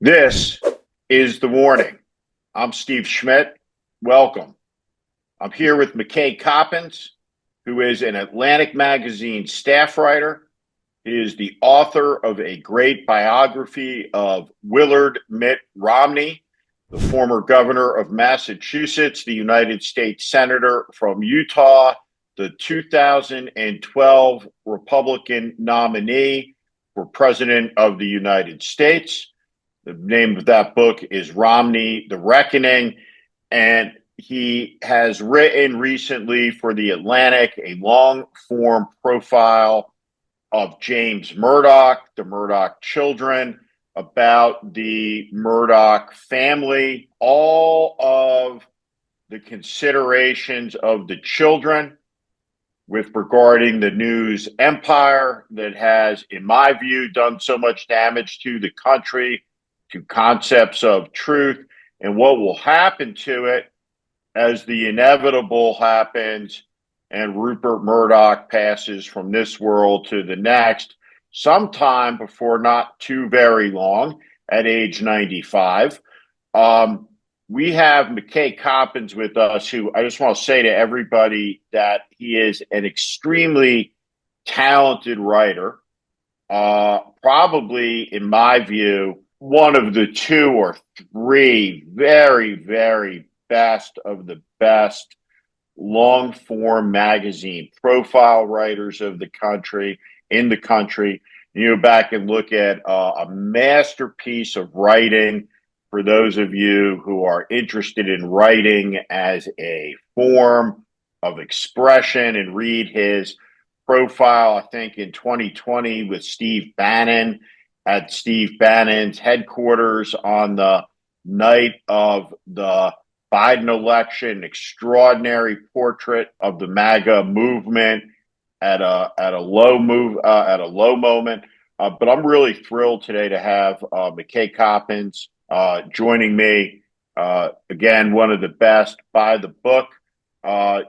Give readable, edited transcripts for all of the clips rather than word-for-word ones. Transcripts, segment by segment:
This is The Warning. I'm Steve Schmidt. Welcome. I'm here with McKay Coppins, who is an Atlantic Magazine staff writer. He is the author of a great biography of Willard Mitt Romney, the former governor of Massachusetts, the United States Senator from Utah, the 2012 Republican nominee for President of the United States. The name of that book is Romney, The Reckoning. And he has written recently for The Atlantic a long form profile of James Murdoch, the Murdoch children, about the Murdoch family, all of the considerations of the children with regarding the news empire that has, in my view, done so much damage to the country, to concepts of truth, and what will happen to it as the inevitable happens and Rupert Murdoch passes from this world to the next, sometime before not too very long, at age 95. We have McKay Coppins with us, who I just want to say to everybody that he is an extremely talented writer, probably, in my view, one of the two or three very, very best of the best long form magazine profile writers of the country, in the country. You go back and look at a masterpiece of writing for those of you who are interested in writing as a form of expression, and read his profile, I think, in 2020 with Steve Bannon at Steve Bannon's headquarters on the night of the Biden election. Extraordinary portrait of the MAGA movement at a low moment. But I'm really thrilled today to have McKay Coppins joining me. Again, one of the best. By the book.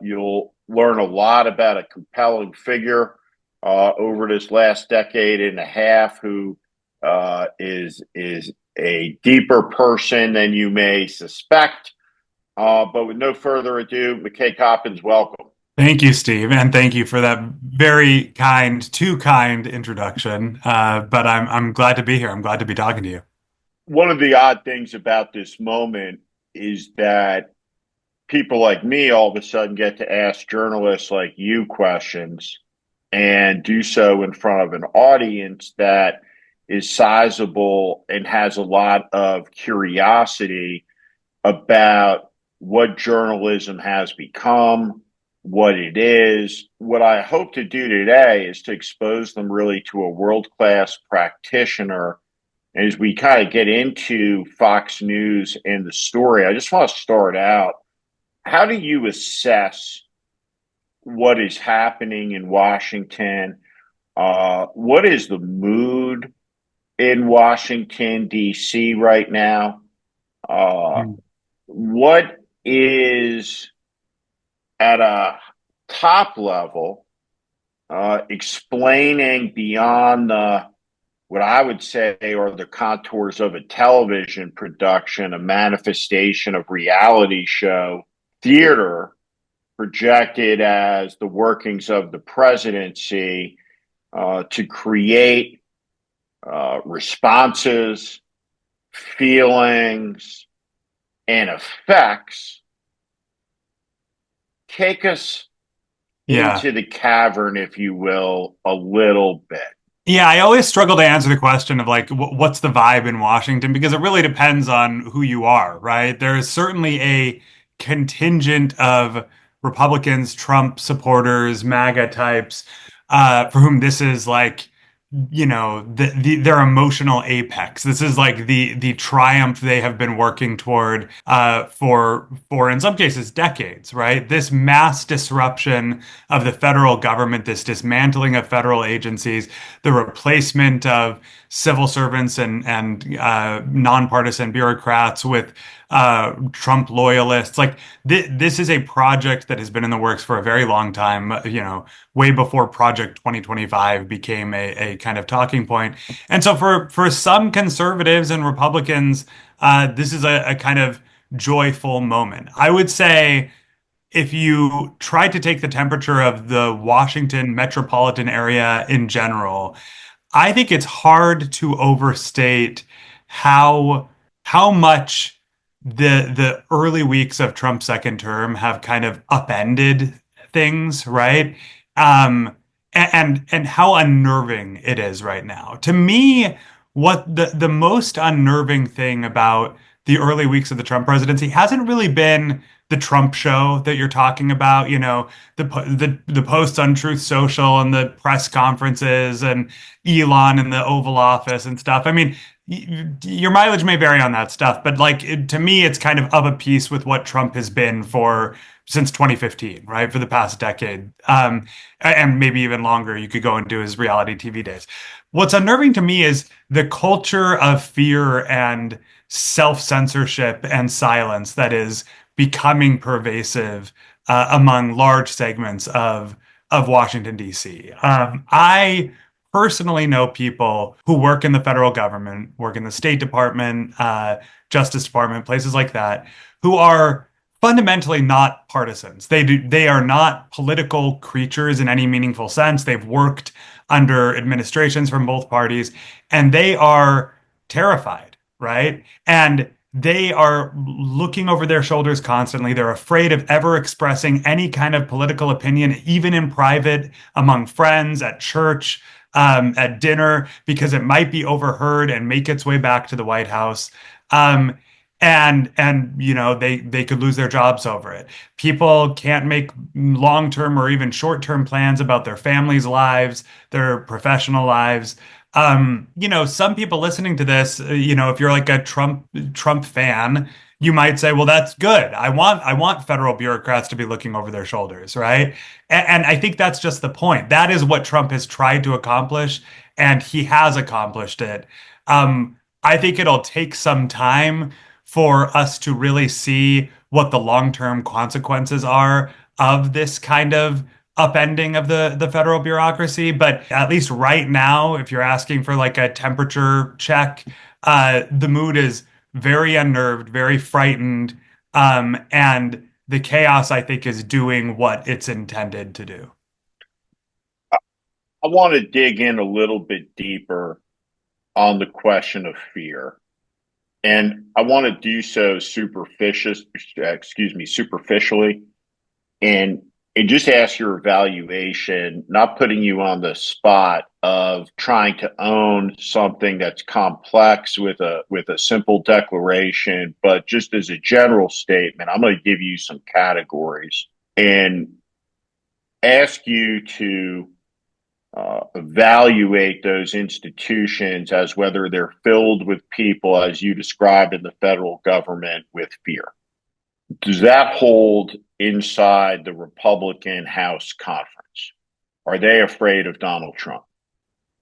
You'll learn a lot about a compelling figure over this last decade and a half, who is a deeper person than you may suspect. But with no further ado, McKay Coppins, welcome. Thank you, Steve, and thank you for that very too kind introduction. But I'm glad to be here. I'm glad to be talking to you. One of the odd things about this moment is that people like me all of a sudden get to ask journalists like you questions, and do so in front of an audience that is sizable and has a lot of curiosity about what journalism has become, what it is. What I hope to do today is to expose them really to a world-class practitioner. As we kind of get into Fox News and the story, I just want to start out. How do you assess what is happening in Washington? What is the mood in Washington, D.C. right now? What is, at a top level, explaining beyond what I would say are the contours of a television production, a manifestation of reality show theater projected as the workings of the presidency, to create responses, feelings, and effects? Take us Yeah. into the cavern, if you will, a little bit. Yeah, I always struggle to answer the question of like, what's the vibe in Washington? Because it really depends on who you are, right? There is certainly a contingent of Republicans, Trump supporters, MAGA types, for whom this is like, their emotional apex. This is like the triumph they have been working toward for in some cases decades, right? This mass disruption of the federal government, this dismantling of federal agencies, the replacement of civil servants and nonpartisan bureaucrats with Trump loyalists. Like this is a project that has been in the works for a very long time. Way before Project 2025 became a kind of talking point. And so for some conservatives and Republicans, this is a kind of joyful moment. I would say if you try to take the temperature of the Washington metropolitan area in general, I think it's hard to overstate how how much the early weeks of Trump's second term have kind of upended things, right? And how unnerving it is right now. To me, what the most unnerving thing about the early weeks of the Trump presidency hasn't really been the Trump show that you're talking about, the posts on Truth Social and the press conferences and Elon in the Oval Office and stuff. I mean, your mileage may vary on that stuff, but to me, it's kind of a piece with what Trump has been for since 2015, right? For the past decade, and maybe even longer. You could go into his reality TV days. What's unnerving to me is the culture of fear and self-censorship and silence that is becoming pervasive among large segments of Washington, D.C. I personally know people who work in the federal government, work in the State Department, Justice Department, places like that, who are fundamentally not partisans. They are not political creatures in any meaningful sense. They've worked under administrations from both parties, and they are terrified, right? And they are looking over their shoulders constantly. They're afraid of ever expressing any kind of political opinion, even in private, among friends, at church, at dinner, because it might be overheard and make its way back to the White House. And they could lose their jobs over it. People can't make long-term or even short-term plans about their families' lives, their professional lives. Some people listening to this, if you're like a Trump fan, you might say, well, that's good. I want federal bureaucrats to be looking over their shoulders, right? And I think that's just the point. That is what Trump has tried to accomplish, and he has accomplished it. I think it'll take some time for us to really see what the long-term consequences are of this kind of upending of the federal bureaucracy. But at least right now, if you're asking for like a temperature check, the mood is very unnerved, very frightened, and the chaos, I think, is doing what it's intended to do. I want to dig in a little bit deeper on the question of fear. And I want to do so superficially, and just ask your evaluation, not putting you on the spot of trying to own something that's complex with a simple declaration, but just as a general statement, I'm going to give you some categories and ask you to evaluate those institutions as whether they're filled with people, as you described in the federal government, with fear. Does that hold inside the Republican House conference? Are they afraid of Donald Trump?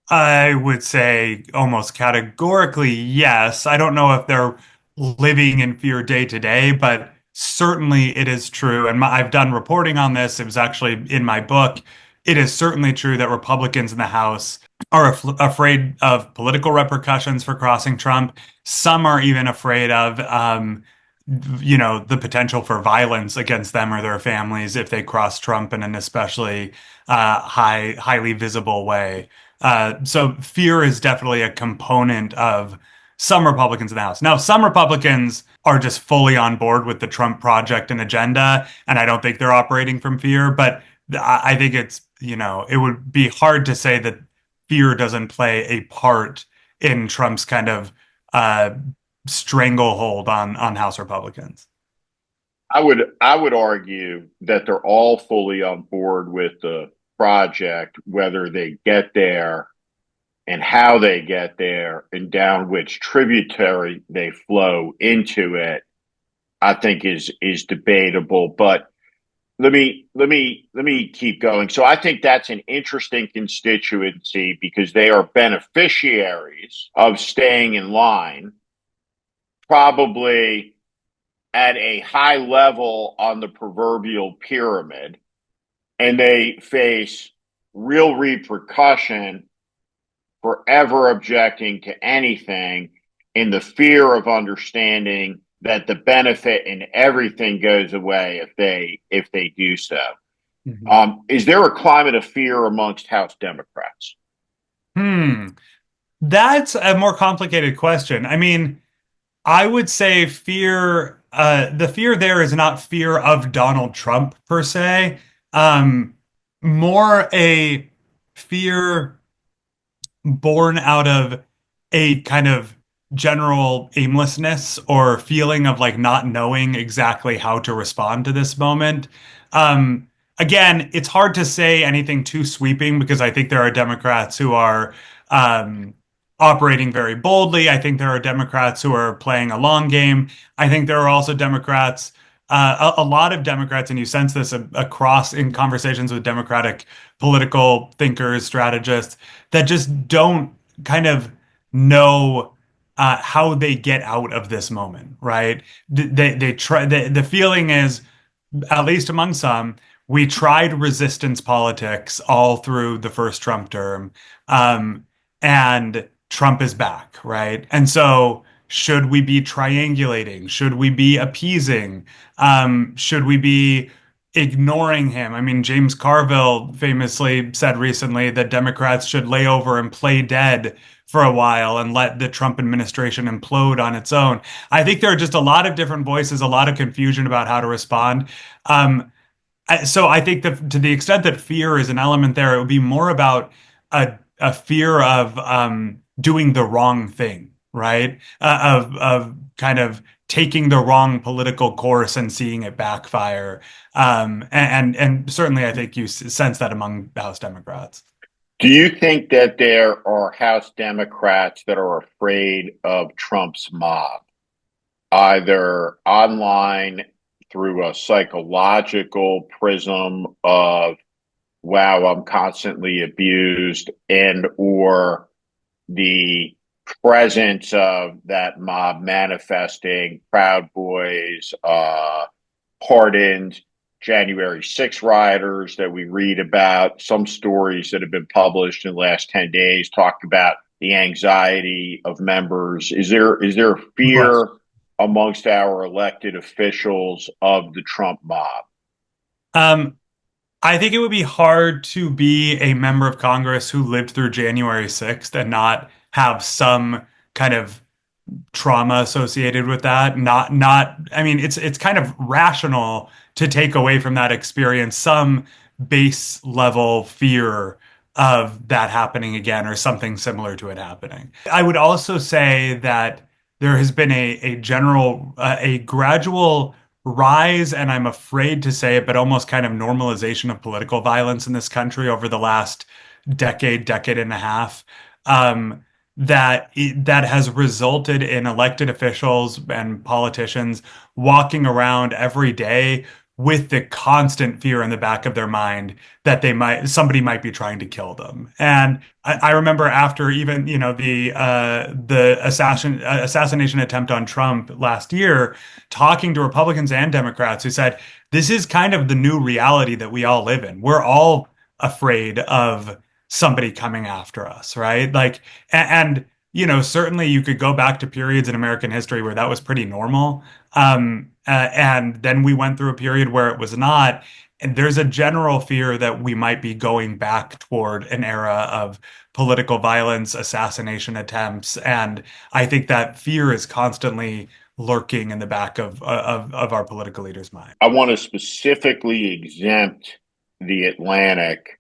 I would say almost categorically yes. I don't know if they're living in fear day to day, but certainly it is true. And I've done reporting on this. It was actually in my book. It is certainly true that Republicans in the House are afraid of political repercussions for crossing Trump. Some are even afraid of, the potential for violence against them or their families if they cross Trump in an especially highly visible way. So fear is definitely a component of some Republicans in the House. Now, some Republicans are just fully on board with the Trump project and agenda, and I don't think they're operating from fear. But I think it would be hard to say that fear doesn't play a part in Trump's kind of uh, stranglehold on House Republicans. I would argue that they're all fully on board with the project, whether they get there and how they get there and down which tributary they flow into it, I think is debatable. But let me keep going. So I think that's an interesting constituency because they are beneficiaries of staying in line, probably at a high level on the proverbial pyramid, and they face real repercussion forever objecting to anything in the fear of understanding that the benefit in everything goes away if they do so. Mhm. Is there a climate of fear amongst House Democrats? Hmm. That's a more complicated question. I mean, I would say the fear there is not fear of Donald Trump per se, um, more a fear born out of a kind of general aimlessness or feeling of like not knowing exactly how to respond to this moment. Um, Again, it's hard to say anything too sweeping because I think there are Democrats who are um, operating very boldly. I think there are Democrats who are playing a long game. I think there are also Democrats, a lot of Democrats, and you sense this across in conversations with Democratic political thinkers, strategists that just don't kind of know how they get out of this moment, right? They try. The feeling is, at least among some, we tried resistance politics all through the first Trump term, um, and Trump is back, right? And so, should we be triangulating? Should we be appeasing? Should we be ignoring him? I mean, James Carville famously said recently that Democrats should lay over and play dead for a while and let the Trump administration implode on its own. I think there are just a lot of different voices, a lot of confusion about how to respond. Um, so I think that to the extent that fear is an element there, it would be more about a fear of doing the wrong thing, right? Of kind of taking the wrong political course and seeing it backfire. And certainly, I think you sense that among House Democrats. Do you think that there are House Democrats that are afraid of Trump's mob, either online through a psychological prism of, wow, I'm constantly abused, and or the presence of that mob manifesting, Proud Boys, pardoned January 6 rioters that we read about, some stories that have been published in the last 10 days talk about the anxiety of members. Is there Of course. fear amongst our elected officials of the Trump mob? Um, I think it would be hard to be a member of Congress who lived through January 6th and not have some kind of trauma associated with that. I mean, it's kind of rational to take away from that experience some base level fear of that happening again or something similar to it happening. I would also say that there has been a gradual rise, and I'm afraid to say it, but almost kind of normalization of political violence in this country over the last decade and a half. Um, that has resulted in elected officials and politicians walking around every day with the constant fear in the back of their mind that somebody might be trying to kill them. And I remember after even the assassination attempt on Trump last year, talking to Republicans and Democrats who said this is kind of the new reality that we all live in. We're all afraid of somebody coming after us, right? Like, and certainly you could go back to periods in American history where that was pretty normal. And then we went through a period where it was not. And there's a general fear that we might be going back toward an era of political violence, assassination attempts, and I think that fear is constantly lurking in the back of our political leaders' mind. I want to specifically exempt the Atlantic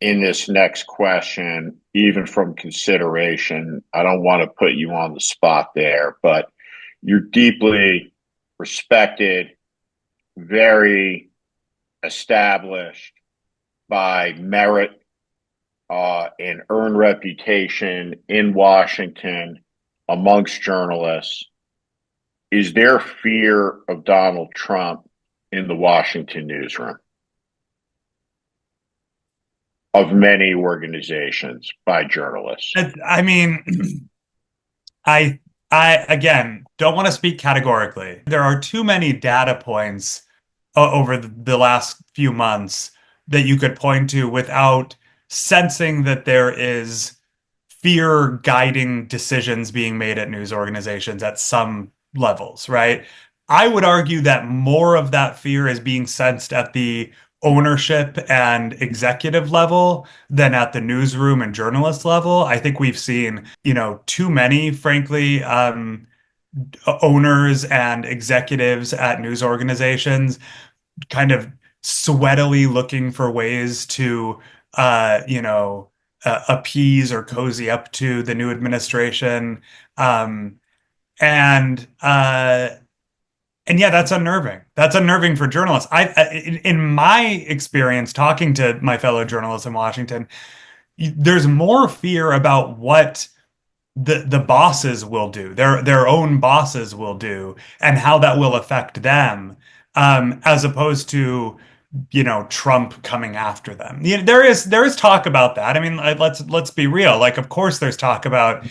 in this next question, even from consideration. I don't want to put you on the spot there, but you're deeply respected, very established by merit and earned reputation in Washington amongst journalists. Is there fear of Donald Trump in the Washington newsroom of many organizations by journalists? I mean, I I again don't want to speak categorically. There are too many data points over the last few months that you could point to without sensing that there is fear guiding decisions being made at news organizations at some levels, right? I would argue that more of that fear is being sensed at the ownership and executive level than at the newsroom and journalist level. I think we've seen, too many, frankly, owners and executives at news organizations kind of sweatily looking for ways to, appease or cozy up to the new administration. Um, and yeah, that's unnerving. That's unnerving for journalists. In my experience, talking to my fellow journalists in Washington, there's more fear about what the bosses will do, their own bosses will do, and how that will affect them, as opposed to Trump coming after them. There is talk about that. I mean, let's be real. Like, of course, there's talk about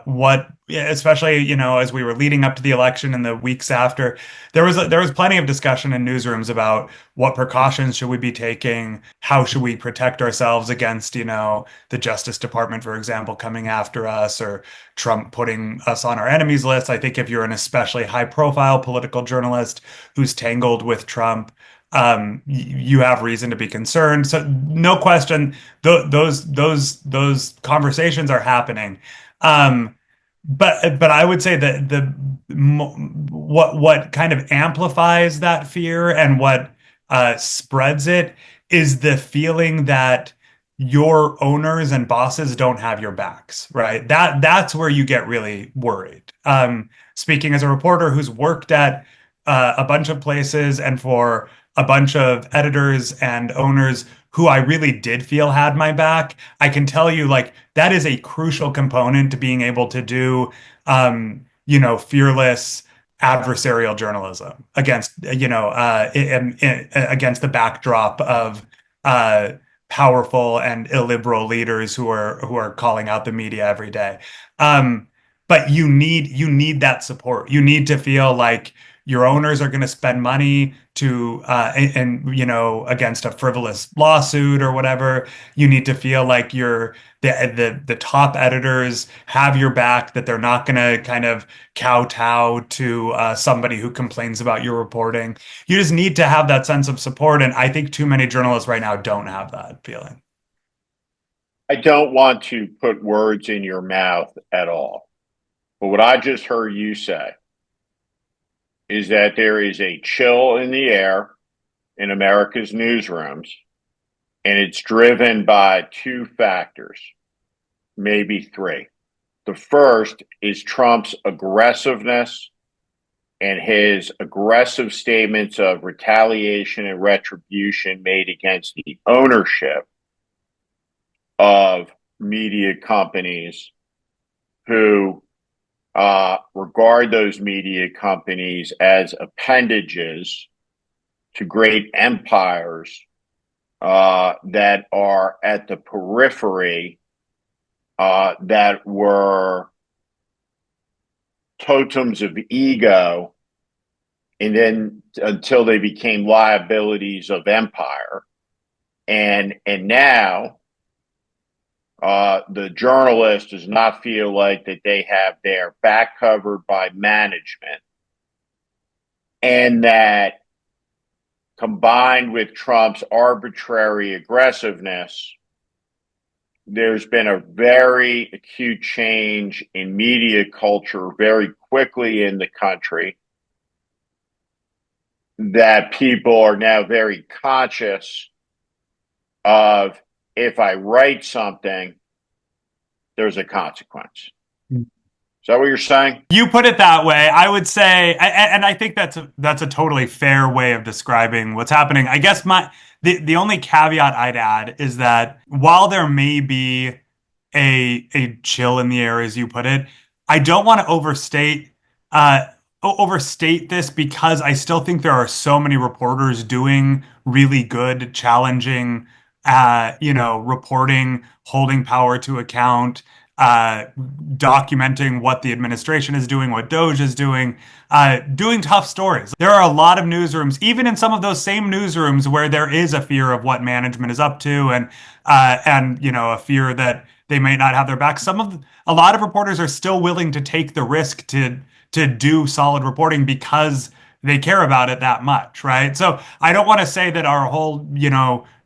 what, especially as we were leading up to the election and the weeks after, there was plenty of discussion in newsrooms about what precautions should we be taking, how should we protect ourselves against the Justice Department, for example, coming after us, or Trump putting us on our enemies list. I think if you're an especially high profile political journalist who's tangled with Trump, you have reason to be concerned. So no question, those conversations are happening. Um, but I would say that what kind of amplifies that fear and what spreads it is the feeling that your owners and bosses don't have your backs, right? That's where you get really worried. Speaking as a reporter who's worked at a bunch of places and for a bunch of editors and owners who I really did feel had my back, I can tell you, like, that is a crucial component to being able to do, fearless adversarial journalism against, against the backdrop of uh, powerful and illiberal leaders who are calling out the media every day. Um, but you need that support. You need to feel like your owners are going to spend money to against a frivolous lawsuit or whatever. You need to feel like the top editors have your back, that they're not going to kind of kowtow to somebody who complains about your reporting. You just need to have that sense of support, and I think too many journalists right now don't have that feeling. I don't want to put words in your mouth at all, but what I just heard you say is that there is a chill in the air in America's newsrooms, and it's driven by two factors, maybe three. The first is Trump's aggressiveness and his aggressive statements of retaliation and retribution made against the ownership of media companies who regard those media companies as appendages to great empires that are at the periphery, that were totems of ego, and then until they became liabilities of empire, and now the journalist does not feel like that they have their back covered by management, and that combined with Trump's arbitrary aggressiveness, there's been a very acute change in media culture very quickly in the country, that people are now very conscious of, if I write something, there's a consequence. Is that what you're saying? You put it that way. I would say, and I think that's a totally fair way of describing what's happening. I guess the only caveat I'd add is that while there may be a chill in the air, as you put it, I don't want to overstate this, because I still think there are so many reporters doing really good, challenging, reporting, holding power to account, documenting what the administration is doing, what Doge is doing tough stories. There are a lot of newsrooms, even in some of those same newsrooms, where there is a fear of what management is up to, and a fear that they may not have their back. A lot of reporters are still willing to take the risk to do solid reporting because they care about it that much, right? So I don't want to say that our whole,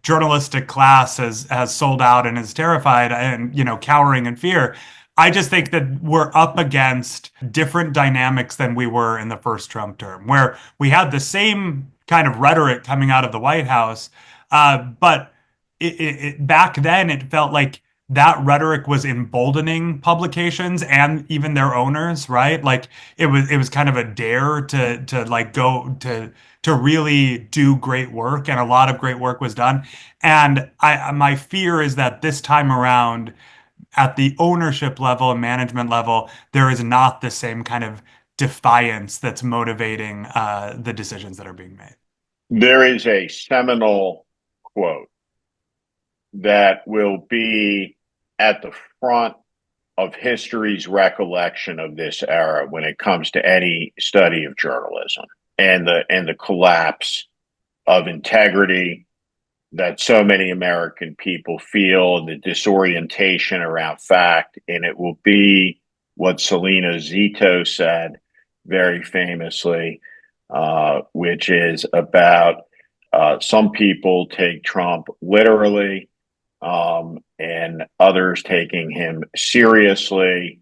journalistic class has sold out and is terrified and, cowering in fear. I just think that we're up against different dynamics than we were in the first Trump term, where we had the same kind of rhetoric coming out of the White House, but back then it felt like that rhetoric was emboldening publications and even their owners, right? Like it was kind of a dare to like go to really do great work, and a lot of great work was done. And my fear is that this time around, at the ownership level and management level, there is not the same kind of defiance that's motivating the decisions that are being made. There is a seminal quote that will be at the front of history's recollection of this era when it comes to any study of journalism and the collapse of integrity that so many American people feel and the disorientation around fact. And it will be what Selena Zito said very famously, which is about some people take Trump literally, and others taking him seriously,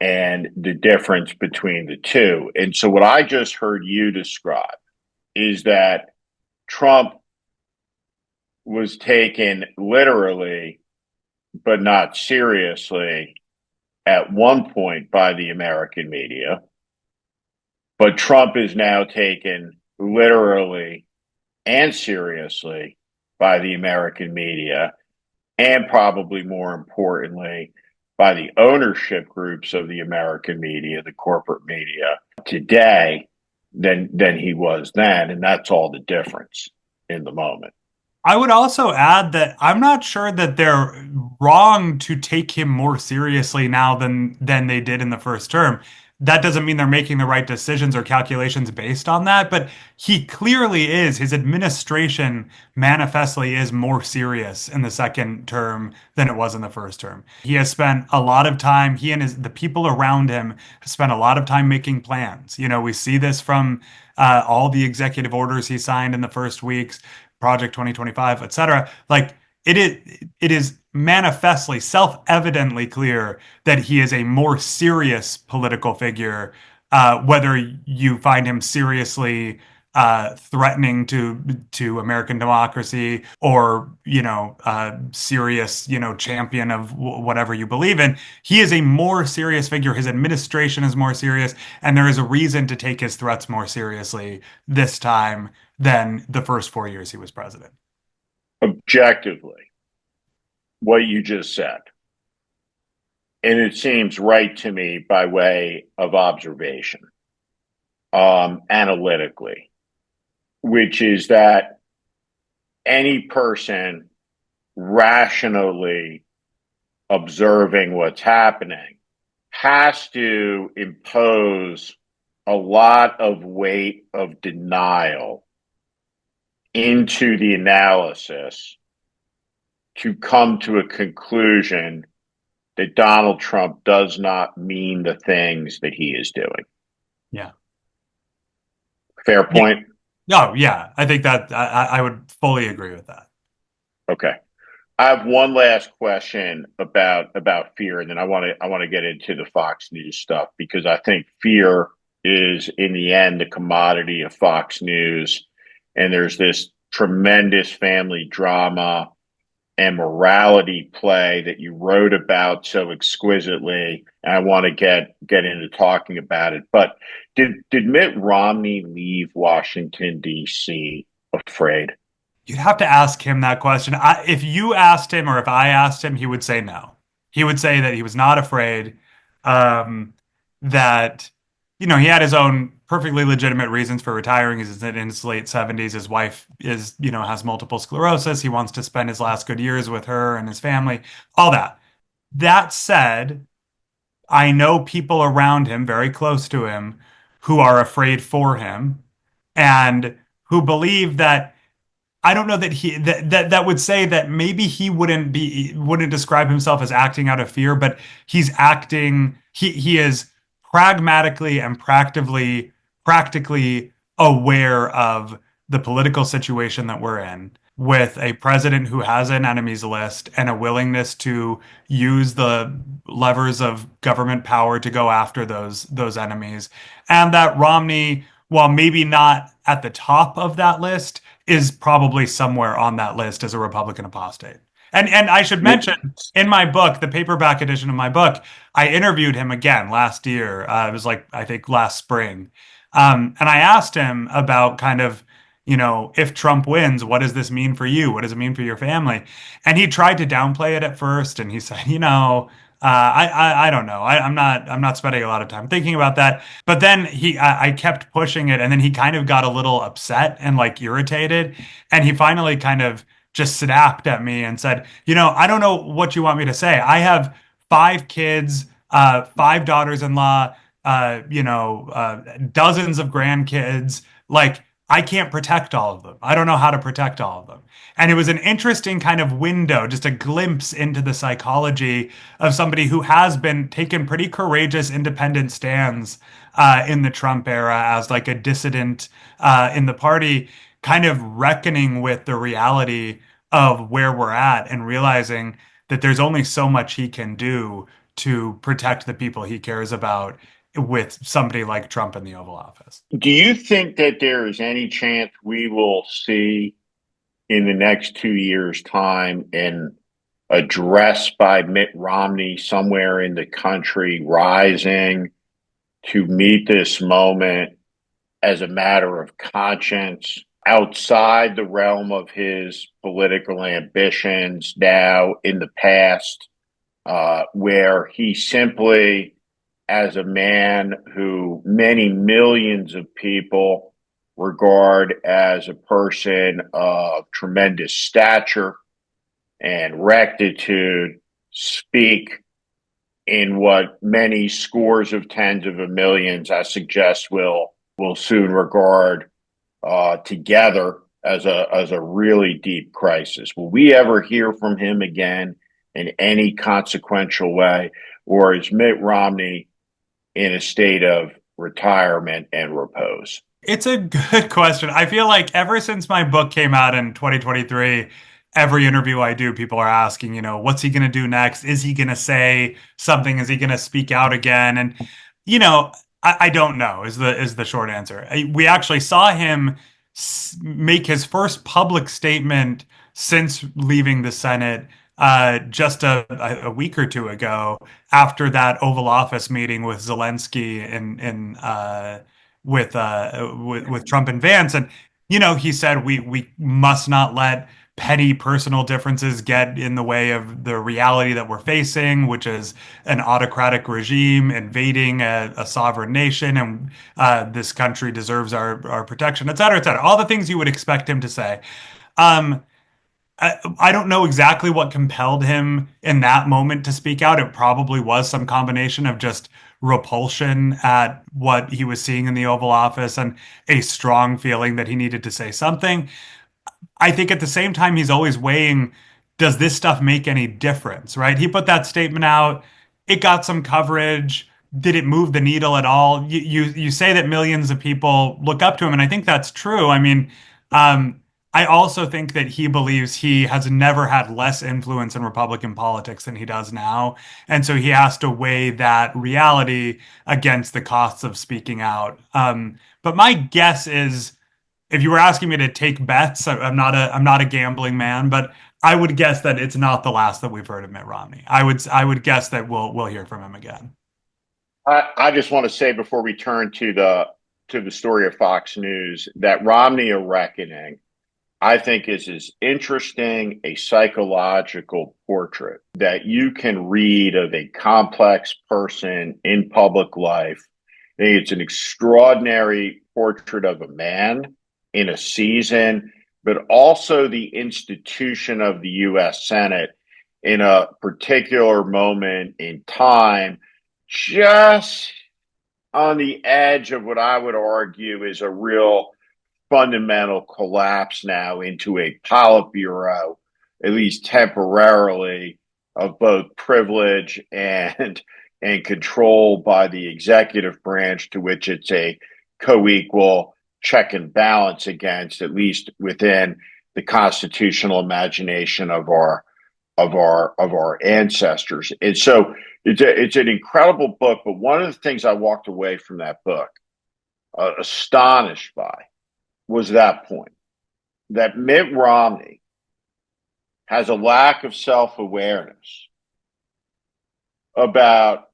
and the difference between the two. And so, what I just heard you describe is that Trump was taken literally, but not seriously at one point by the American media. But Trump is now taken literally and seriously by the American media, and probably more importantly, by the ownership groups of the American media, the corporate media today than he was then. And that's all the difference in the moment. I would also add that I'm not sure that they're wrong to take him more seriously now than they did in the first term. That doesn't mean they're making the right decisions or calculations based on that, but he clearly is. His administration manifestly is more serious in the second term than it was in the first term. He has spent a lot of time, he and the people around him have spent a lot of time making plans. We see this from all the executive orders he signed in the first weeks, Project 2025, et cetera. Like it is manifestly, self-evidently clear that he is a more serious political figure, whether you find him seriously threatening to American democracy, or serious champion of whatever you believe in. He is a more serious figure. His administration is more serious, and there is a reason to take his threats more seriously this time than the first 4 years he was president. Objectively, what you just said, and it seems right to me by way of observation, analytically, which is that any person rationally observing what's happening has to impose a lot of weight of denial into the analysis to come to a conclusion that Donald Trump does not mean the things that he is doing. Yeah. Fair point? Oh, yeah. I think that I would fully agree with that. Okay. I have one last question about fear, and then I want to get into the Fox News stuff, because I think fear is in the end the commodity of Fox News, and there's this tremendous family drama and morality play that you wrote about so exquisitely, and I want to get into talking about it. But did Mitt Romney leave Washington D.C. afraid? You'd have to ask him that question. If you asked him, or if I asked him, he would say no. He would say that he was not afraid. That he had his own perfectly legitimate reasons for retiring. He's in his late 70s. His wife has multiple sclerosis. He wants to spend his last good years with her and his family. All that. That said, I know people around him, very close to him, who are afraid for him, and who believe that I don't know that that would say that maybe he wouldn't describe himself as acting out of fear, but he is pragmatically and practically aware of the political situation that we're in, with a president who has an enemies list and a willingness to use the levers of government power to go after those enemies, and that Romney, while maybe not at the top of that list, is probably somewhere on that list as a Republican apostate. And I should mention, in my book, the paperback edition of my book, I interviewed him again last year. It was like, I think, last spring. And I asked him about kind of, if Trump wins, what does this mean for you? What does it mean for your family? And he tried to downplay it at first, and he said, I don't know. I'm not spending a lot of time thinking about that. But then I kept pushing it, and then he kind of got a little upset and like irritated, and he finally kind of just snapped at me and said, I don't know what you want me to say. I have 5 kids, 5 daughters-in-law, dozens of grandkids. Like, I can't protect all of them. I don't know how to protect all of them. And it was an interesting kind of window, just a glimpse into the psychology of somebody who has been taken pretty courageous, independent stands in the Trump era as like a dissident in the party, kind of reckoning with the reality of where we're at and realizing that there's only so much he can do to protect the people he cares about with somebody like Trump in the Oval Office. Do you think that there is any chance we will see in the next 2 years' time an address by Mitt Romney somewhere in the country rising to meet this moment as a matter of conscience outside the realm of his political ambitions now in the past, where he simply, as a man who many millions of people regard as a person of tremendous stature and rectitude, speak in what many scores of tens of millions, I suggest, will soon regard together as a really deep crisis. Will we ever hear from him again in any consequential way, or is Mitt Romney in a state of retirement and repose? It's a good question. I feel like ever since my book came out in 2023, every interview I do, people are asking, what's he going to do next? Is he going to say something? Is he going to speak out again? And, you know, I don't know is the short answer. We actually saw him make his first public statement since leaving the Senate just a week or two ago after that Oval Office meeting with Zelensky and with Trump and Vance. And he said we must not let petty personal differences get in the way of the reality that we're facing, which is an autocratic regime invading a sovereign nation, and this country deserves our protection, et cetera, et cetera. All the things you would expect him to say. Um, I don't know exactly what compelled him in that moment to speak out. It probably was some combination of just repulsion at what he was seeing in the Oval Office and a strong feeling that he needed to say something. I think at the same time, he's always weighing, does this stuff make any difference, right? He put that statement out. It got some coverage. Did it move the needle at all? You say that millions of people look up to him, and I think that's true. I mean, I also think that he believes he has never had less influence in Republican politics than he does now. And so he has to weigh that reality against the costs of speaking out. But my guess is, if you were asking me to take bets, I'm not a gambling man, but I would guess that it's not the last that we've heard of Mitt Romney. I would guess that we'll hear from him again. I just want to say before we turn to the story of Fox News that Romney a Reckoning, I think, is as interesting a psychological portrait that you can read of a complex person in public life. I think it's an extraordinary portrait of a man in a season, but also the institution of the U.S. Senate in a particular moment in time, just on the edge of what I would argue is a real fundamental collapse now into a Politburo, at least temporarily, of both privilege and control by the executive branch, to which it's a co-equal check and balance against, at least within the constitutional imagination of our ancestors. And so it's an incredible book. But one of the things I walked away from that book astonished by was that point that Mitt Romney has a lack of self-awareness about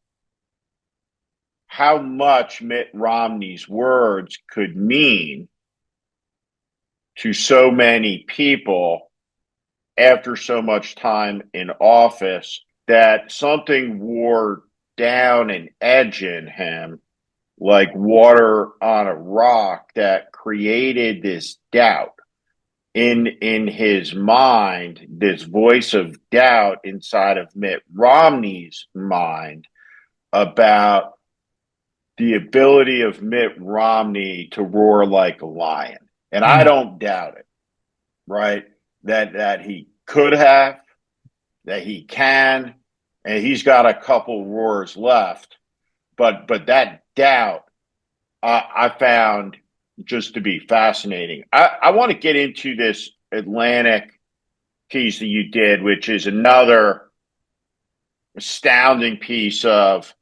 how much Mitt Romney's words could mean to so many people after so much time in office, that something wore down an edge in him like water on a rock that created this doubt in his mind, this voice of doubt inside of Mitt Romney's mind about the ability of Mitt Romney to roar like a lion. And I don't doubt it, right? That he could have, that he can, and he's got a couple roars left. But that doubt I found just to be fascinating. I want to get into this Atlantic piece that you did, which is another astounding piece of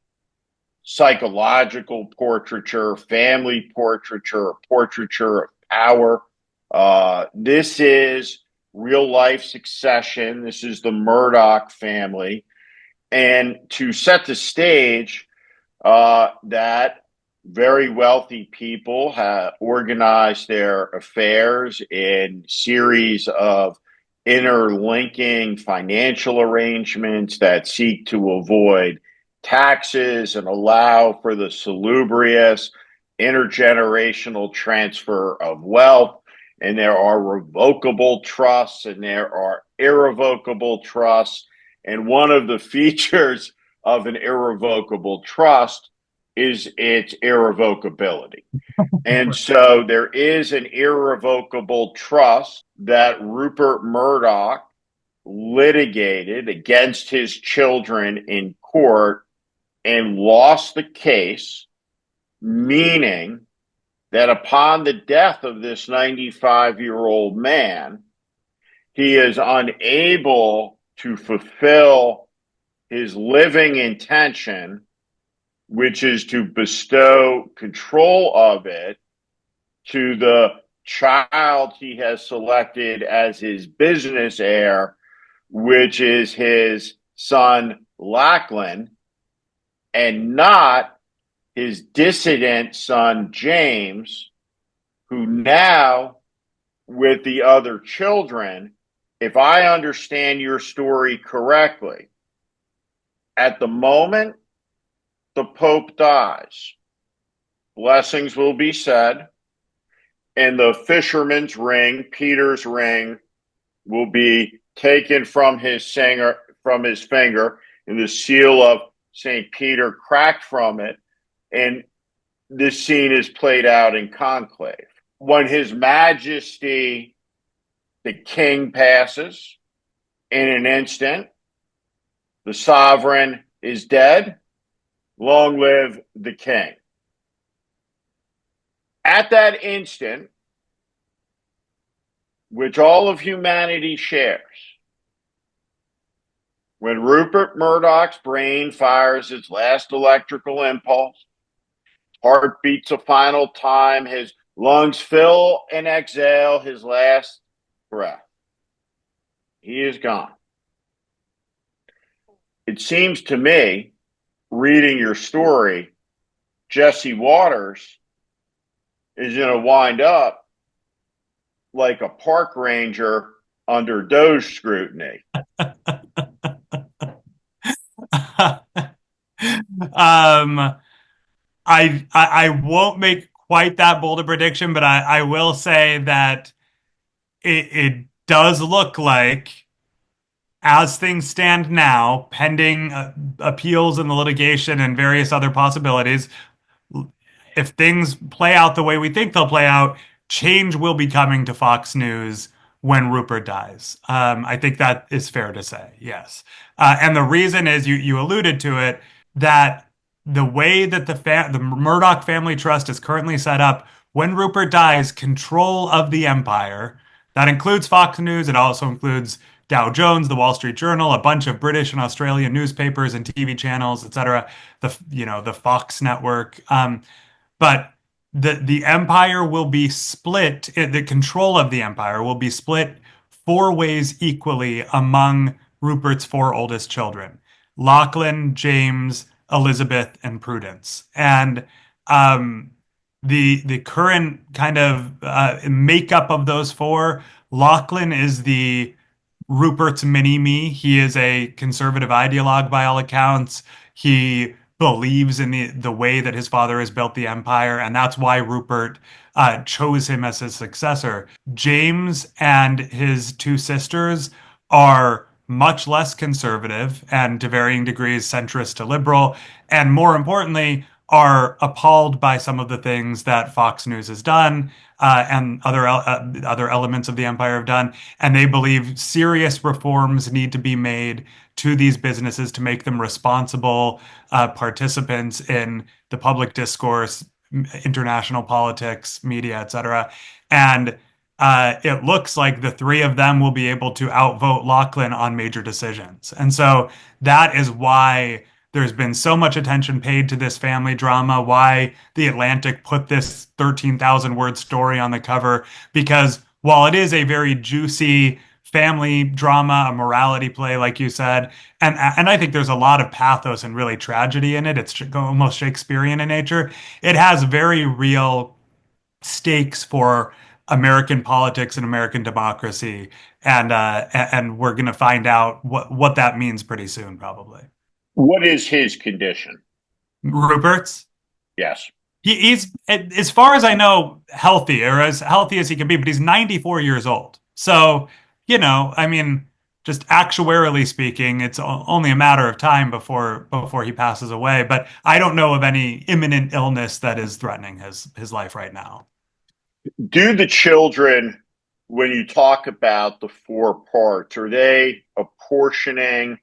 psychological portraiture, family portraiture, portraiture of power. This is real life succession. This is the Murdoch family. And to set the stage, that very wealthy people have organized their affairs in series of interlinking financial arrangements that seek to avoid taxes and allow for the salubrious intergenerational transfer of wealth. And there are revocable trusts and there are irrevocable trusts. And one of the features of an irrevocable trust is its irrevocability. And so there is an irrevocable trust that Rupert Murdoch litigated against his children in court and lost the case, meaning that upon the death of this 95-year-old man, he is unable to fulfill his living intention, which is to bestow control of it to the child he has selected as his business heir, which is his son Lachlan, and not his dissident son James, who now, with the other children, if I understand your story correctly, at the moment the Pope dies, blessings will be said, and the fisherman's ring, Peter's ring, will be taken from his finger, and the seal of St. Peter cracked from it, and this scene is played out in conclave. When His Majesty the King passes, in an instant, the sovereign is dead. Long live the king. At that instant, which all of humanity shares, when Rupert Murdoch's brain fires its last electrical impulse, heart beats a final time, his lungs fill and exhale his last breath, he is gone. It seems to me, reading your story, Jesse Waters is going to wind up like a park ranger under Doge scrutiny. I won't make quite that bold a prediction, but I will say that it does look like, as things stand now, pending appeals and the litigation and various other possibilities, if things play out the way we think they'll play out, change will be coming to Fox News when Rupert dies. I think that is fair to say, yes. And the reason is you alluded to it, that the way that the Murdoch family trust is currently set up, when Rupert dies, control of the empire, that includes Fox News, it also includes Dow Jones, the Wall Street Journal, a bunch of British and Australian newspapers and TV channels, etc. The Fox network. But the empire will be split. The control of the empire will be split four ways equally among Rupert's four oldest children: Lachlan, James, Elizabeth, and Prudence. And um, the current kind of makeup of those four, Lachlan is the Rupert's mini-me. He is a conservative ideologue by all accounts. He believes in the way that his father has built the empire, and that's why Rupert chose him as his successor. James and his two sisters are much less conservative and to varying degrees centrist to liberal, and more importantly, are appalled by some of the things that Fox News has done and other elements of the empire have done, and they believe serious reforms need to be made to these businesses to make them responsible participants in the public discourse, international politics, media, etc. And it looks like the three of them will be able to outvote Lachlan on major decisions. And so that is why there's been so much attention paid to this family drama, why The Atlantic put this 13,000 word story on the cover, because while it is a very juicy family drama, a morality play, like you said, and I think there's a lot of pathos and really tragedy in it. It's almost Shakespearean in nature. It has very real stakes for American politics and American democracy, and we're going to find out what that means pretty soon, probably. What is his condition? Rupert's. Yes. He's, as far as I know, healthy, or as healthy as he can be, but he's 94 years old. So, I mean, just actuarially speaking, it's only a matter of time before he passes away. But I don't know of any imminent illness that is threatening his life right now. Do the children, when you talk about the four parts, are they apportioning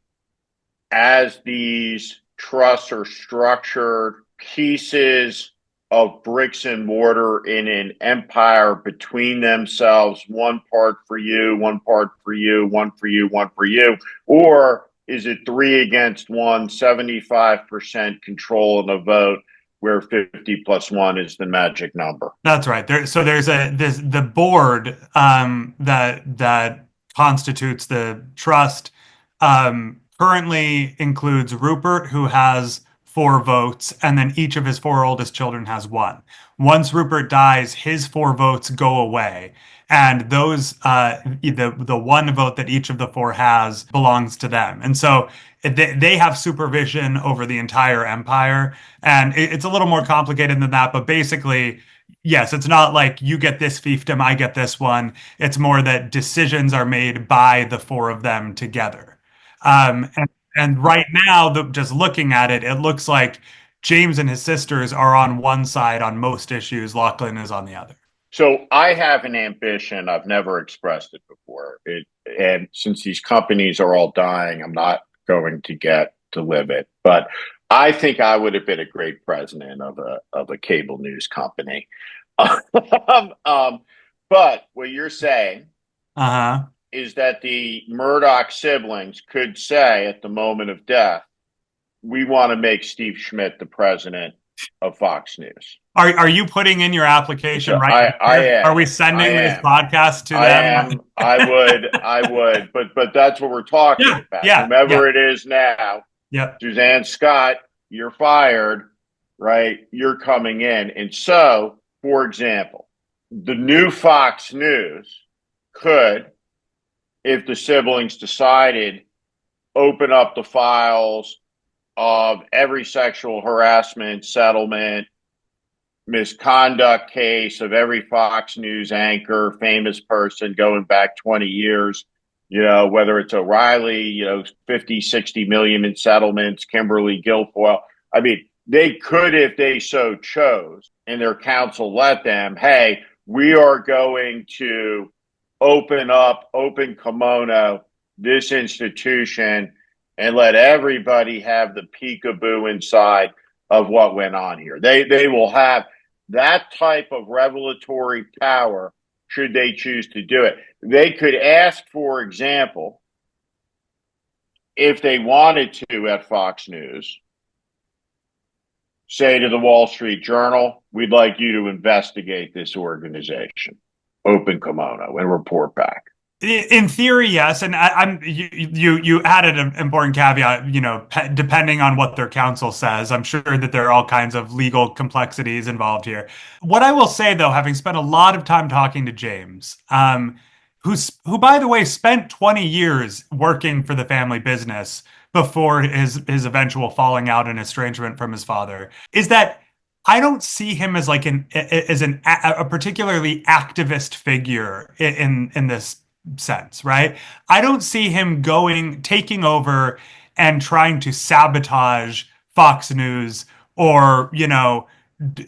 as these trusts are structured pieces of bricks and mortar in an empire between themselves, one part for you, one part for you, one for you, one for you? Or is it three against one, 75% control in the vote, where 50 plus one is the magic number? That's right. So there's the board that constitutes the trust currently includes Rupert, who has four votes, and then each of his four oldest children has one. Once Rupert dies, his four votes go away, and those the one vote that each of the four has belongs to them. And so they have supervision over the entire empire, and it's a little more complicated than that. But basically, yes, it's not like you get this fiefdom, I get this one. It's more that decisions are made by the four of them together. And right now, just looking at it, it looks like James and his sisters are on one side on most issues. Lachlan is on the other. So I have an ambition. I've never expressed it before. And since these companies are all dying, I'm not going to get to live it. But I think I would have been a great president of a cable news company. But what you're saying Uh-huh. is that the Murdoch siblings could say at the moment of death, we want to make Steve Schmidt the president of Fox News. Are you putting in your application right now? I am. Are we sending this podcast to them? I am. I would. But that's what we're talking about. Whomever it is now, Suzanne Scott, you're fired, right? You're coming in. And so, for example, the new Fox News could, if the siblings decided, open up the files of every sexual harassment, settlement, misconduct case of every Fox News anchor, famous person going back 20 years, whether it's O'Reilly, 50, 60 million in settlements, Kimberly Guilfoyle. I mean, they could, if they so chose, and their counsel let them, hey, we are going to open kimono this institution and let everybody have the peekaboo inside of what went on here. They will have that type of revelatory power should they choose to do it. They could ask, for example, if they wanted to at Fox News, say to the Wall Street Journal, we'd like you to investigate this organization, open kimono, and report back. In theory, yes, and you added an important caveat. Depending on what their counsel says, I'm sure that there are all kinds of legal complexities involved here. What I will say, though, having spent a lot of time talking to James, who by the way spent 20 years working for the family business before his eventual falling out and estrangement from his father, is that I don't see him as like a particularly activist figure in this sense, right? I don't see him taking over and trying to sabotage Fox News or,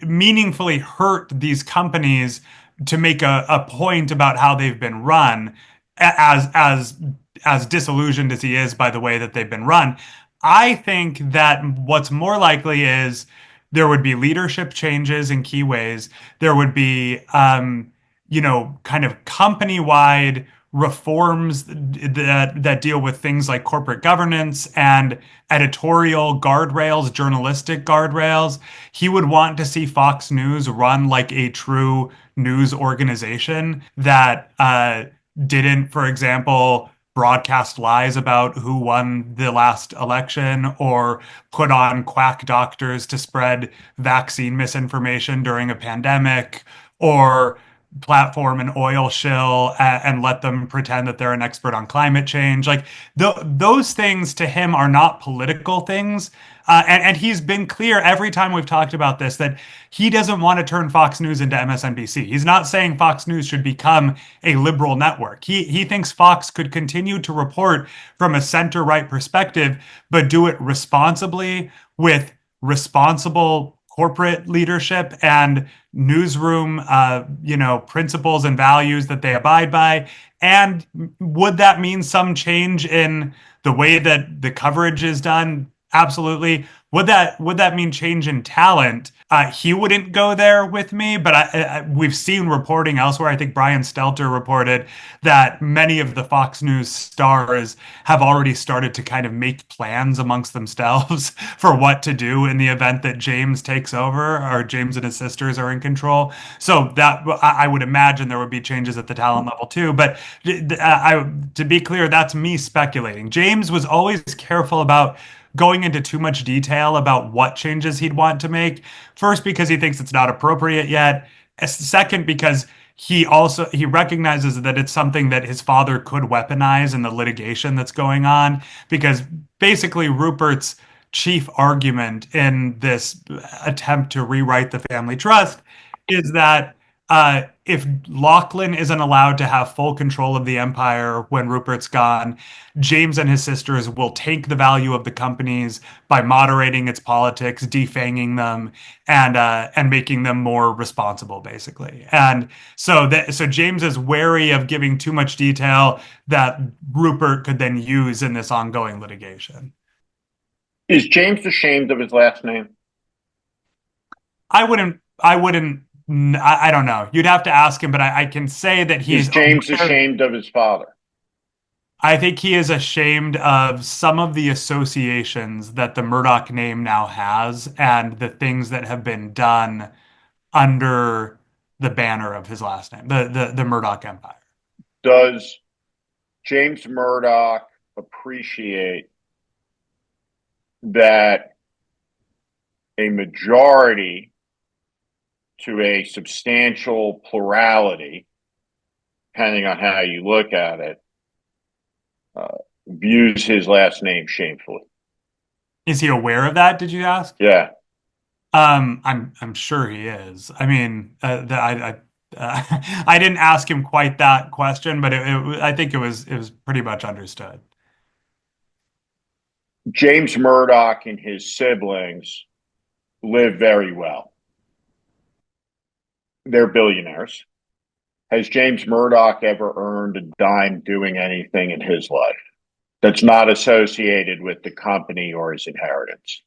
meaningfully hurt these companies to make a point about how they've been run as disillusioned as he is by the way that they've been run. I think that what's more likely is there would be leadership changes in key ways. There would be, kind of company-wide reforms that deal with things like corporate governance and editorial guardrails, journalistic guardrails. He would want to see Fox News run like a true news organization that didn't, for example, broadcast lies about who won the last election or put on quack doctors to spread vaccine misinformation during a pandemic or platform an oil shill and let them pretend that they're an expert on climate change. Like those things to him are not political things. And he's been clear every time we've talked about this that he doesn't want to turn Fox News into MSNBC. He's not saying Fox News should become a liberal network. He thinks Fox could continue to report from a center right perspective, but do it responsibly with responsible corporate leadership and newsroom, principles and values that they abide by. And would that mean some change in the way that the coverage is done? Absolutely. Would that mean change in talent? He wouldn't go there with me, but we've seen reporting elsewhere. I think Brian Stelter reported that many of the Fox News stars have already started to kind of make plans amongst themselves for what to do in the event that James takes over or James and his sisters are in control. So that I would imagine there would be changes at the talent level too. But to be clear, that's me speculating. James was always careful about going into too much detail about what changes he'd want to make. First, because he thinks it's not appropriate yet. Second, because he recognizes that it's something that his father could weaponize in the litigation that's going on. Because basically, Rupert's chief argument in this attempt to rewrite the family trust is that if Lachlan isn't allowed to have full control of the empire when Rupert's gone, James and his sisters will take the value of the companies by moderating its politics, defanging them, and making them more responsible, basically. And so James is wary of giving too much detail that Rupert could then use in this ongoing litigation. Is James ashamed of his last name? I don't know. You'd have to ask him, but I can say that Is James ashamed of his father? I think he is ashamed of some of the associations that the Murdoch name now has and the things that have been done under the banner of his last name, the Murdoch Empire. Does James Murdoch appreciate that a majority to a substantial plurality, depending on how you look at it, views his last name shamefully? Is he aware of that? Did you ask? Yeah. I'm sure he is. I mean, I didn't ask him quite that question, but I think it was pretty much understood. James Murdoch and his siblings live very well. They're billionaires. Has James Murdoch ever earned a dime doing anything in his life that's not associated with the company or his inheritance?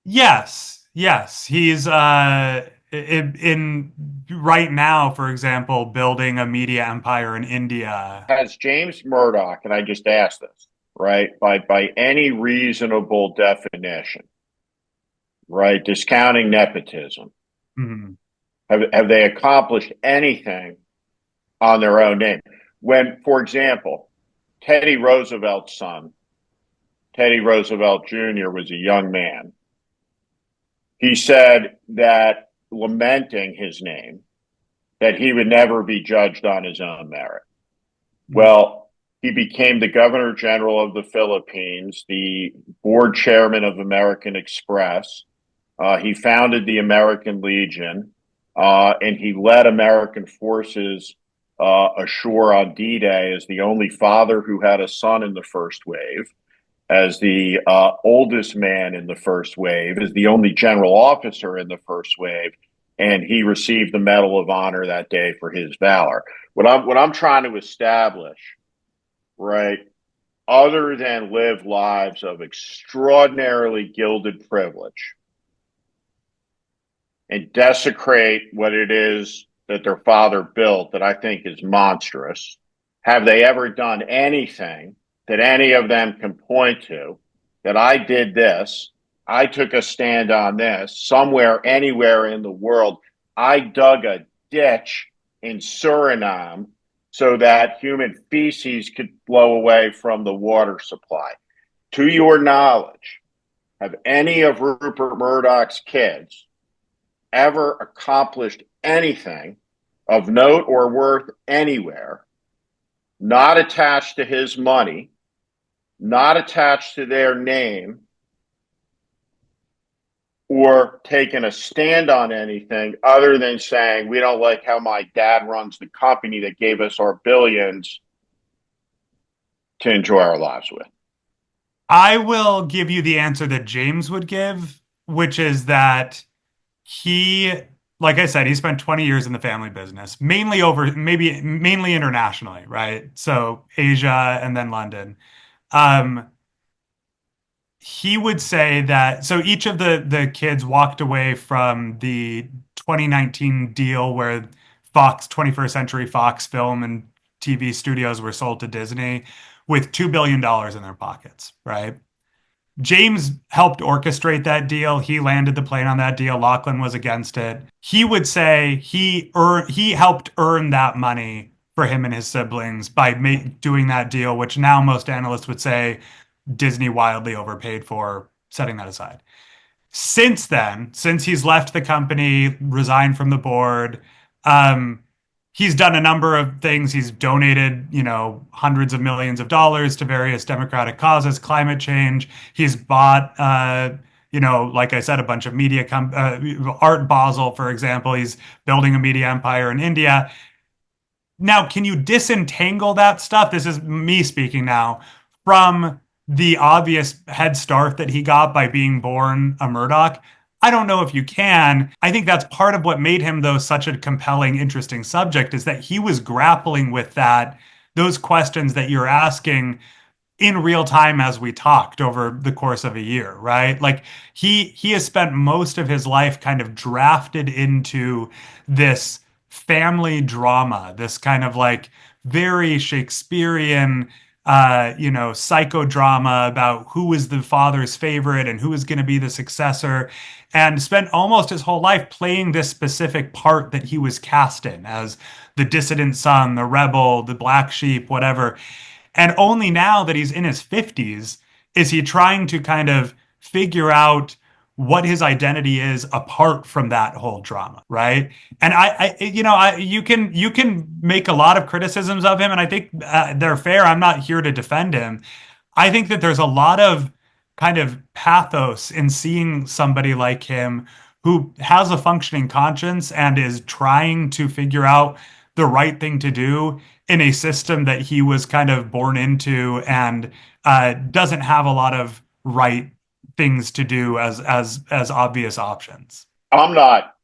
Yes, yes. He's in right now, for example, building a media empire in India. Has James Murdoch, and I just asked this, right, by any reasonable definition, right, discounting nepotism, Mhm. have they accomplished anything on their own name? When, for example, Teddy Roosevelt's son, Teddy Roosevelt Jr., was a young man, he said that, lamenting his name, that he would never be judged on his own merit. Well, he became the Governor General of the Philippines, the board chairman of American Express. He founded the American Legion, and he led American forces ashore on D-Day as the only father who had a son in the first wave, as the oldest man in the first wave, as the only general officer in the first wave, and he received the Medal of Honor that day for his valor. What I'm trying to establish, right, other than live lives of extraordinarily gilded privilege and desecrate what it is that their father built that I think is monstrous, have they ever done anything that any of them can point to that I did this, I took a stand on this, somewhere, anywhere in the world, I dug a ditch in Suriname so that human feces could blow away from the water supply? To your knowledge, have any of Rupert Murdoch's kids ever accomplished anything of note or worth anywhere, not attached to his money, not attached to their name, or taken a stand on anything other than saying, we don't like how my dad runs the company that gave us our billions to enjoy our lives with? I will give you the answer that James would give, which is that he, like I said, he spent 20 years in the family business, mainly over, maybe mainly internationally, right? So Asia and then London. Um, he would say that so each of the kids walked away from the 2019 deal where Fox 21st Century Fox film and TV studios were sold to Disney with $2 billion in their pockets, right? James helped orchestrate that deal. He landed the plane on that deal. Lachlan was against it. He would say he helped earn that money for him and his siblings by doing that deal, which now most analysts would say Disney wildly overpaid for, setting that aside. Since then, since he's left the company, resigned from the board, um, he's done a number of things. He's donated, hundreds of millions of dollars to various democratic causes, climate change. He's bought, like I said, a bunch of Art Basel, for example. He's building a media empire in India. Now, can you disentangle that stuff? This is me speaking now from the obvious head start that he got by being born a Murdoch. I don't know if you can. I think that's part of what made him, though, such a compelling, interesting subject is that he was grappling with those questions that you're asking in real time as we talked over the course of a year, right? Like he has spent most of his life kind of drafted into this family drama, this kind of like very Shakespearean psychodrama about who is the father's favorite and who is going to be the successor, and spent almost his whole life playing this specific part that he was cast in as the dissident son, the rebel, the black sheep, whatever. And only now that he's in his 50s is he trying to kind of figure out what his identity is apart from that whole drama, right? And you can make a lot of criticisms of him, and I think they're fair. I'm not here to defend him. I think that there's a lot of kind of pathos in seeing somebody like him who has a functioning conscience and is trying to figure out the right thing to do in a system that he was kind of born into and doesn't have a lot of right things to do as obvious options. I'm not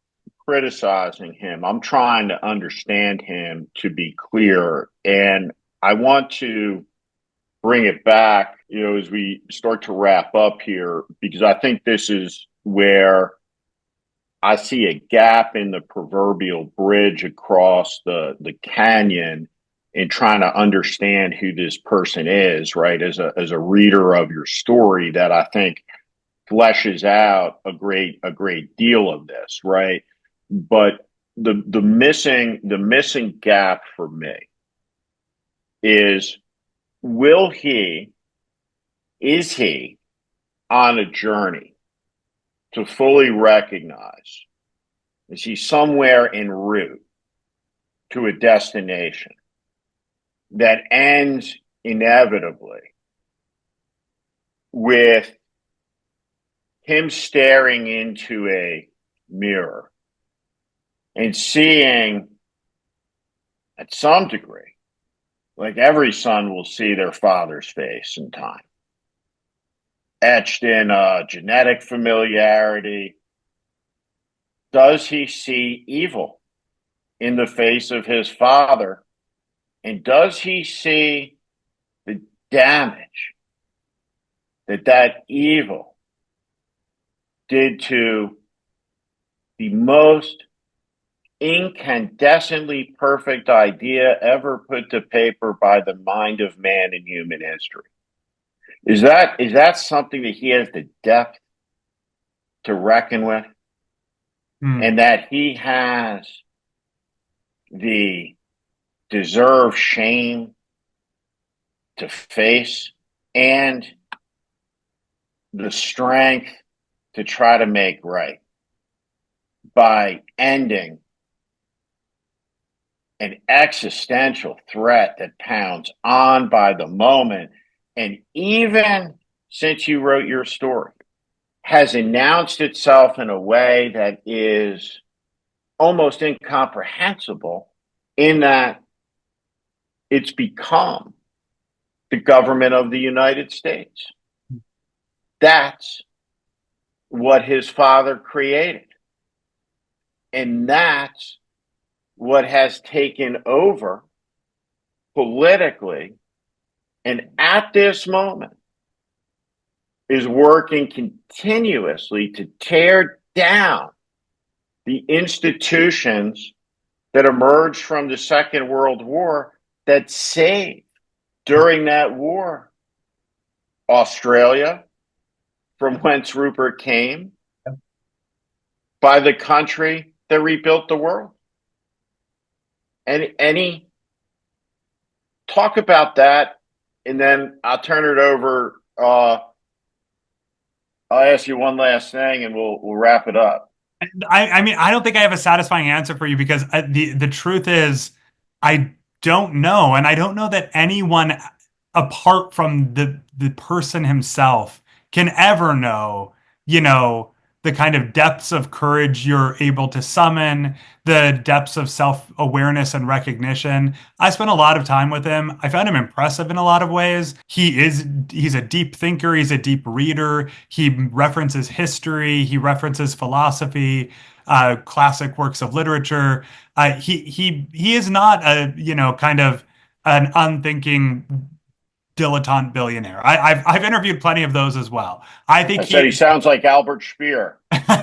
criticizing him. I'm trying to understand him to be clear. And I want to bring it back, as we start to wrap up here, because I think this is where I see a gap in the proverbial bridge across the canyon in trying to understand who this person is, right? As a reader of your story, that I think fleshes out a great deal of this, right? But the missing gap for me is, is he on a journey to fully recognize, is he somewhere en route to a destination that ends inevitably with him staring into a mirror and seeing, at some degree, like every son will see their father's face in time, etched in genetic familiarity. Does he see evil in the face of his father? And does he see the damage that evil did to the most incandescently perfect idea ever put to paper by the mind of man in human history? Is that something that he has the depth to reckon with? And that he has the deserved shame to face and the strength to try to make right by ending an existential threat that pounds on by the moment, and even since you wrote your story, has announced itself in a way that is almost incomprehensible, in that it's become the government of the United States. That's what his father created. And that's what has taken over politically, and at this moment is working continuously to tear down the institutions that emerged from the Second World War, that saved, during that war, Australia, from whence Rupert came, by the country that rebuilt the world. Any talk about that, and then I'll turn it over. I'll ask you one last thing, and we'll wrap it up. I mean, I don't think I have a satisfying answer for you, because the truth is, I don't know, and I don't know that anyone apart from the person himself can ever know, the kind of depths of courage you're able to summon, the depths of self-awareness and recognition. I spent a lot of time with him. I found him impressive in a lot of ways. He's a deep thinker, he's a deep reader. He references history, he references philosophy, classic works of literature. He is not a, kind of an unthinking dilettante billionaire. I've interviewed plenty of those as well. I think I said he sounds like Albert Speer.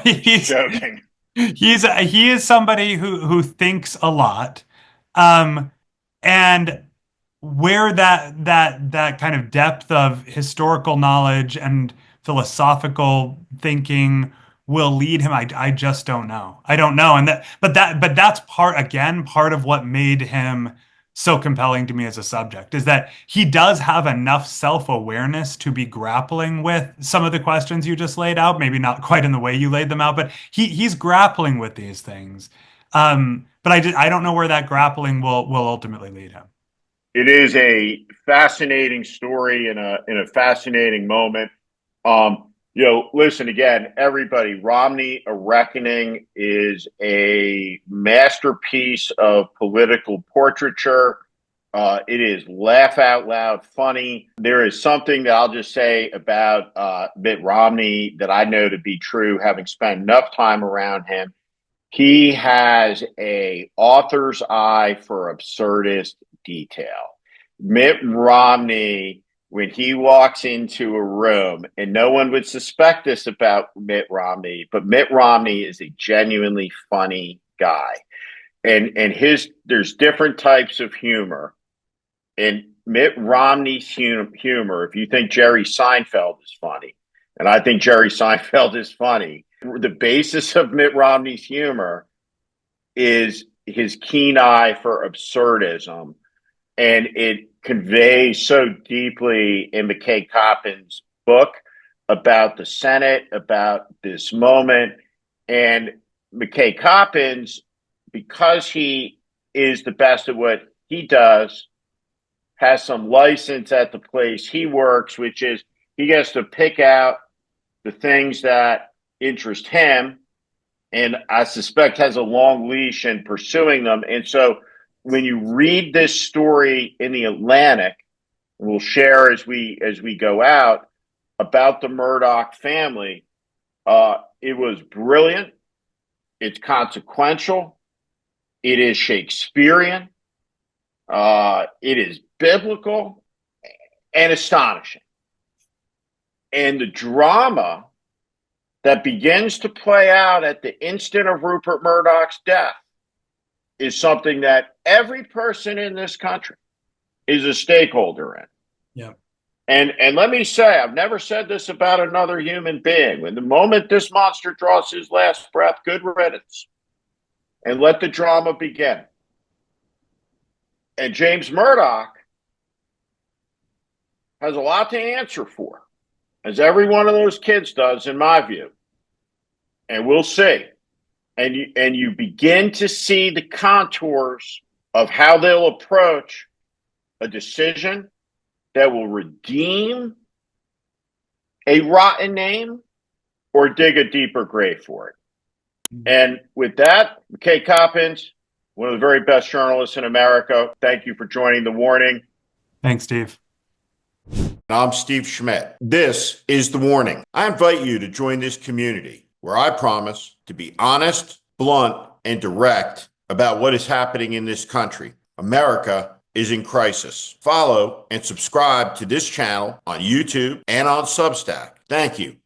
he's Joking. he is somebody who thinks a lot, and where that kind of depth of historical knowledge and philosophical thinking will lead him, I just don't know. I don't know, and that's part of what made him so compelling to me as a subject, is that he does have enough self-awareness to be grappling with some of the questions you just laid out, maybe not quite in the way you laid them out, but he's grappling with these things. But I don't know where that grappling will ultimately lead him. It is a fascinating story in a fascinating moment. Listen again, everybody. Romney: A Reckoning is a masterpiece of political portraiture. It is laugh out loud funny. There is something that I'll just say about Mitt Romney that I know to be true, having spent enough time around him. He has a author's eye for absurdist detail. Mitt Romney, when he walks into a room, and no one would suspect this about Mitt Romney, but Mitt Romney is a genuinely funny guy. And there's different types of humor. And Mitt Romney's humor, if you think Jerry Seinfeld is funny, and I think Jerry Seinfeld is funny, the basis of Mitt Romney's humor is his keen eye for absurdism. And it conveys so deeply in McKay Coppins' book about the Senate, about this moment. And McKay Coppins, because he is the best at what he does, has some license at the place he works, which is he gets to pick out the things that interest him, and I suspect has a long leash in pursuing them. And so when you read this story in the Atlantic, we'll share as we go out about the Murdoch family. It was brilliant. It's consequential. It is Shakespearean. It is biblical and astonishing. And the drama that begins to play out at the instant of Rupert Murdoch's death is something that every person in this country is a stakeholder in. Yeah. And let me say, I've never said this about another human being. When the moment this monster draws his last breath, good riddance. And let the drama begin. And James Murdoch has a lot to answer for, as every one of those kids does, in my view. And we'll see. And you begin to see the contours of how they'll approach a decision that will redeem a rotten name or dig a deeper grave for it. And with that, McKay Coppins, one of the very best journalists in America, thank you for joining The Warning. Thanks, Steve. I'm Steve Schmidt. This is The Warning. I invite you to join this community where I promise to be honest, blunt, and direct about what is happening in this country. America is in crisis. Follow and subscribe to this channel on YouTube and on Substack. Thank you.